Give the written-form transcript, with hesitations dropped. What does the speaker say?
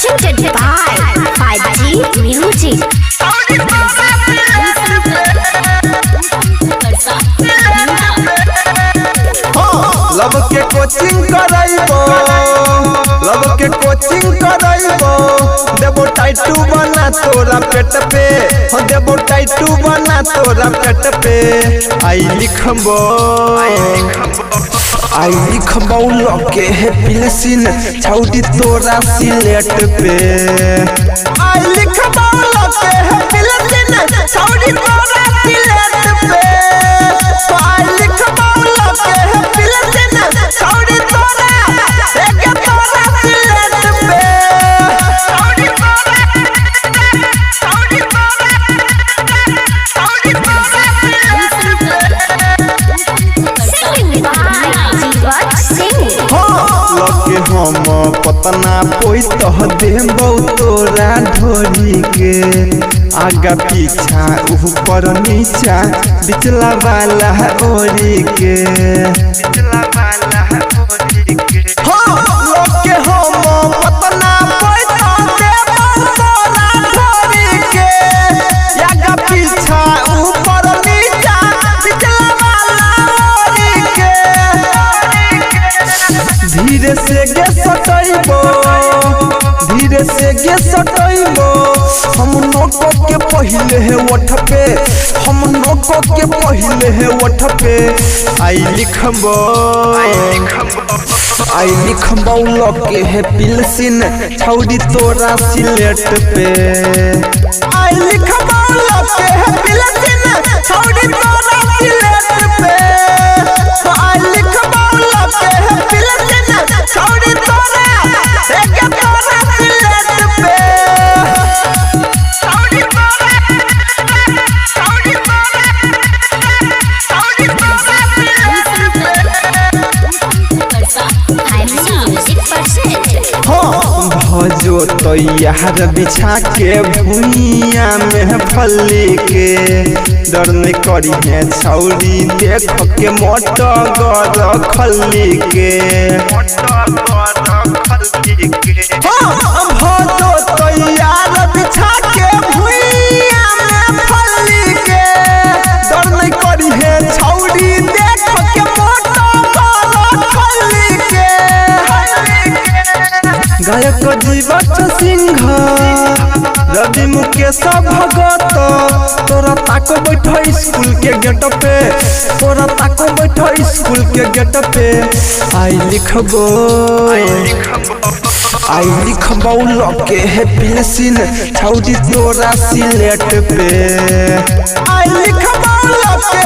presented by 5G Music. लब के coaching कराइबो, लब के coaching कराइबो, देबो टाइटू बना तोरा पेट पे, हो देबो टाइटू बना तोरा पेट पे। आई लिखबो लके है पिलसिन छौड़ी तोरा सिलेट पे। आई लिखबो लके है पिलसिन छौड़ी तोरा सिलेट पे। आई लिखबो लके है पिलसिन छौड़ी तोरा एक तोरा सिलेट पे। लगे हम पतना पोइत देबौ तोरा ढोरी के, आगा पीछा ऊपर नीचा बिचला वाला ओरी के। लगे हम पतना पोइत देबौ तोरा ढोरी के, आगा पीछा ऊपर नीचा बिचला वाला ओरी के। धीरे से गे सटैबो, धीरे से गे सटैबो, हम नोको के पहिले है ओठ पे, हम नोको के पहिले है ओठ पे। आई लिखबो लके है पिलसिन छौड़ी तोरा सिलेट पे। आई लिखबो लके है पिलसिन छौड़ी तोरा सिलेट पे। आई लिखबो लके है पिलसिन छौड़ी तोरा एक तोरा सिलेट पे। भजो तो यार बिछा के भूमिया में फली के, डर नहीं करी है छौरी देख के मोटर खली के। भजो तो यार बिछा के भूमिया में फली के, डर नहीं करी है छौरी देख के मोटर खली के। गायक जीवट सिंह रवि मुकेश भगत, तोरा ताको बैठ स्कूल के गेट पे, तोरा ताको बैठ स्कूल के गेट पे। आई लिखबो लके है पिलसिन छौड़ी तोरा सिलेट पे। आई लिखबो लके